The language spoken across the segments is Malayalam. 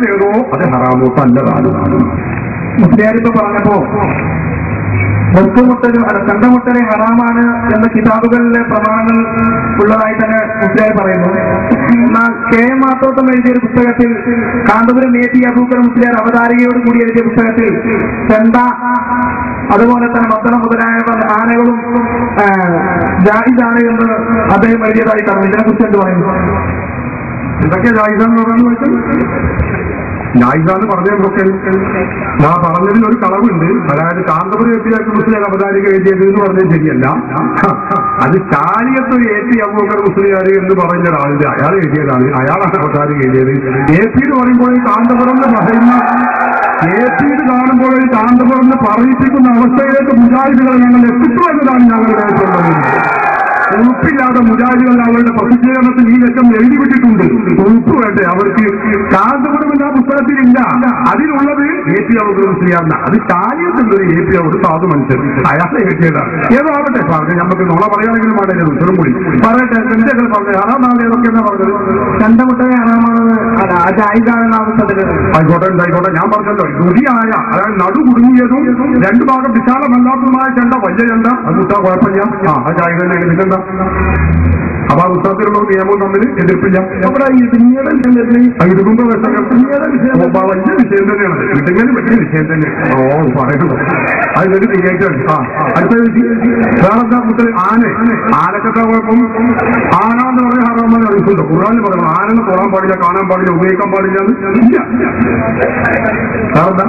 പറഞ്ഞതേതോ അത് ഹറാമോ നല്ലതാണ്. മുസ്ലിയാരിപ്പോ പറഞ്ഞപ്പോ വെട്ടുമുട്ടലും കണ്ടമുട്ടലെ ഹറാമാണ് എന്ന കിതാബുകളിലെ പ്രമാണങ്ങൾ ഉള്ളതായി തന്നെ മുസ്ലിയാർ പറയുന്നു. എന്നാൽ KM മാത്തോട്ടം എഴുതിയൊരു പുസ്തകത്തിൽ കാന്തപുരം AT അബൂബക്കർ മുസ്ലിയാർ അവതാരികയോട് കൂടി എഴുതിയ പുസ്തകത്തിൽ ചെണ്ട അതുപോലെ തന്നെ മദ്ദള മുതലായ ആനകളും ജായിസാണ് എന്ന് അദ്ദേഹം എഴുതിയതായി കാണും. ഇതിനെക്കുറിച്ച് എന്ത് പറയുന്നു? ഇതൊക്കെ ജായിസാന്ന് പറയുന്നത് ജായിസാന്ന് പറഞ്ഞതൊക്കെ ഞാൻ പറഞ്ഞതിൽ ഒരു കളവുണ്ട്. അതായത് കാന്തപുരം AT മുസ്ലിയാർ അവതാരിക എഴുതിയത് എന്ന് പറഞ്ഞത് ശരിയല്ല. അത് ചാലിയത്തൊരു AT അബൂബക്കർ മുസ്ലിയാർ എന്ന് പറഞ്ഞ ഒരാളുണ്ട്, അയാൾ എഴുതിയതാണ്, അയാളാണ് അവതാരിക എഴുതിയത്. AP എന്ന് പറയുമ്പോൾ കാന്തപുരം എന്ന് പറയുന്ന AP കാണുമ്പോൾ കാന്തപുരം എന്ന് പറയിപ്പിക്കുന്ന അവസ്ഥയിലേക്ക് മുജാഹിദുകൾ ഞങ്ങൾ എത്തിച്ചു എന്നതാണ് ഞങ്ങളുടെ ആയിട്ടുള്ളത്. ഉറപ്പില്ലാതെ മുജാഹിദുകൾ അവരുടെ പ്രസിദ്ധീകരണത്തിൽ ഈ ലക്ഷം എഴുതിവിട്ടിട്ടുണ്ട്. ഉറപ്പ് വേണ്ടേ അവർക്ക്? കാന്തപുരം എന്ന പുസ്തകത്തിലില്ല. അതിലുള്ളത് AP അബൂബക്കർ മുസ്ലിയാറിന്. അത് ചാലിയത്തുള്ളൊരു AP ഒരു സാധു മനുഷ്യൻ, അയാളെ എഴുതിയതാണ്. ഏതോ ആവട്ടെ പറഞ്ഞു, നമുക്ക് നോള പറയുകയാണെങ്കിലും പാടില്ല, ഉത്തരം കൂടി പറയട്ടെ. എന്തൊക്കെ പറഞ്ഞു ഹറാമാണ് ഏതൊക്കെ എന്നാ പറഞ്ഞത്? കണ്ടമുട്ടനെ ഹറാമാണെന്ന് ജായിസാണെന്ന അവസ്ഥത്തിൽ ആയിക്കോട്ടെ. ഞാൻ പറഞ്ഞല്ലോ രുചിയായ, അതായത് നടു കുടുങ്ങിയതും രണ്ടു ഭാഗം വിശാലമല്ലാത്തതുമായ ചെണ്ട, വലിയ ചെണ്ട, അത് കുട്ടാ കുഴപ്പമില്ല. ആ ജായിസ് തന്നെ എഴുതിക്കണ്ട. അപ്പൊ ആ പുസ്തകത്തിലുള്ള നിയമവും തമ്മിൽ എതിർപ്പില്ല. അവിടെ ഈ പിന്നീട് ഇടുമ്പോ വലിയ വിഷയം തന്നെയാണ്. ഇടുങ്ങലും വലിയ വിഷയം തന്നെയാണ്. പറയുന്നത് അതിനൊരു തികേറ്റാണ്. അടുത്ത വേറെന്താ മുതൽ ആനക്കൊക്കെ കുഴപ്പം. ആന എന്ന് പറഞ്ഞ ഹറാമാൻ അറിയിച്ചുണ്ടോ? ഖുർആനിൽ പറയണം ആനെന്ന് തൊടാൻ പാടില്ല, കാണാൻ പാടില്ല, ഉപയോഗിക്കാൻ പാടില്ല എന്ന് ഇല്ല. വേറെന്താ?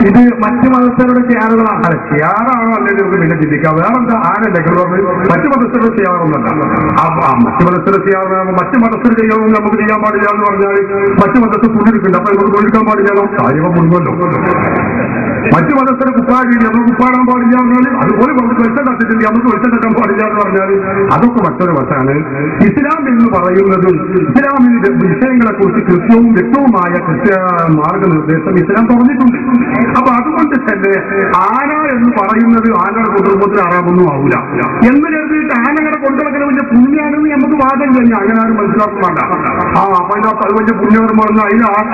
ഇത് മറ്റു മതസ്ഥരുടെ ചെയ്യാറുകളാണ്. ചെയ്യാറാണോ അല്ലെങ്കിൽ പിന്നെ ചിന്തിക്കാം. വേറെന്താ? ആനല്ലേ മറ്റു മതസ്ഥരുടെ ചെയ്യാറൊന്നല്ല. മറ്റു മതസ്ഥരുടെ ചെയ്യാറുണ്ടാകുമ്പോൾ മറ്റു മതസ്ഥർ ചെയ്യാമെന്ന് നമുക്ക് ചെയ്യാൻ പാടില്ല എന്ന് പറഞ്ഞാൽ മറ്റു മതസ്ഥർ പുള്ളിരിക്കുന്നുണ്ട്. അപ്പൊ നമുക്ക് തൊഴിൽക്കാൻ പാടില്ലല്ലോ, കാര്യം മുൻപല്ലോ. മറ്റു മതസ്ഥരെ കുപ്പാടില്ല, നമുക്ക് കുപ്പാടാൻ പാടില്ല പറഞ്ഞാൽ അതുപോലെ നമുക്ക് വെളിച്ചം കത്തിച്ചില്ല, നമുക്ക് വെളിച്ചം കെട്ടാൻ പാടില്ല എന്ന് പറഞ്ഞാൽ അതൊക്കെ മറ്റൊരു വശമാണ്. ഇസ്ലാം എന്ന് പറയുന്നതും ഇസ്ലാമിന്റെ വിഷയങ്ങളെ കുറിച്ച് കൃത്യവും വ്യക്തവുമായ മാർഗനിർദ്ദേശം ഇസ്ലാം പറഞ്ഞിട്ടുണ്ട്. അപ്പൊ അതുകൊണ്ട് തന്നെ ആന എന്ന് പറയുന്നത് ആനയുടെ കുടുംബത്തിൽ ആറാമൊന്നും ആവൂല എന്ന് കരുതിയിട്ട് ആനകളെ കൊണ്ടുനടക്കുന്ന വലിയ പുണ്യാണെന്ന് നമുക്ക് വാദം കഴിഞ്ഞാൽ അങ്ങനെ ആരും മനസ്സിലാക്കാൻ വേണ്ട. അപ്പൊ ഇതിനകത്ത് അത് വലിയ പുണ്യകരമാണെന്ന്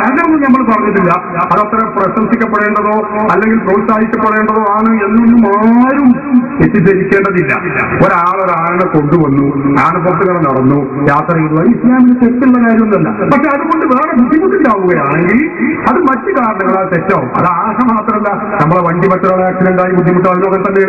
അതിനൊന്നും നമ്മൾ പറഞ്ഞിട്ടില്ല. അതത്ര പ്രശംസിക്കപ്പെടേണ്ടതോ അല്ലെങ്കിൽ പ്രോത്സാഹിക്കപ്പെടേണ്ടതോ ആണ് എന്നൊന്നും ആരും തെറ്റിദ്ധരിക്കേണ്ടതില്ല. ഒരാളൊരാളെ കൊണ്ടുവന്നു, ആന പുറത്തുകളെ നടന്നു, യാത്ര ചെയ്തു, ഇസ്ലാമിന് തെറ്റുള്ള കാര്യമൊന്നുമല്ല. പക്ഷെ അതുകൊണ്ട് വേറെ ബുദ്ധിമുട്ടുണ്ടാവുകയാണെങ്കിൽ അത് മറ്റു കാരണങ്ങളാൽ തെറ്റാവും. അത് ആശ മാത്രമല്ല, നമ്മളെ വണ്ടി മറ്റൊരാളെ ആക്സിഡന്റ് ആയി ബുദ്ധിമുട്ട് അതിനൊക്കെ തന്നെ.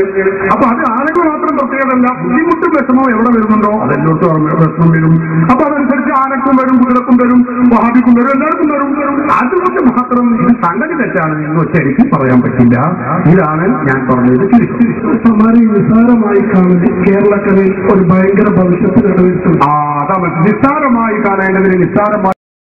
അപ്പൊ അത് ആനകൾ മാത്രം പ്രത്യേകതല്ല, ബുദ്ധിമുട്ടും വിഷമോ എവിടെ വരുന്നുണ്ടോ അതെല്ലായിടത്തും വിഷമം വരും. അപ്പൊ അതനുസരിച്ച് ആനക്കും വരും, കുതിരക്കും വരും, വഹാബിക്കും വരും, എല്ലാവർക്കും വരും. അതുകൊണ്ട് മാത്രം ഇത് സംഗതി തെറ്റാണ് എന്ന് ശരിക്കും പറയാൻ പറ്റില്ല. ഇതാണ് ഞാൻ പറഞ്ഞത്. നിസ്സാരമായി കാണുന്നത് കേരളക്കരയിൽ ഒരു ഭയങ്കര ഭവിഷ്യത്ത് കണ്ടുവരുത്തും. അതാണ് നിസ്സാരമായി കാണേണ്ടതിന് നിസ്സാരമായി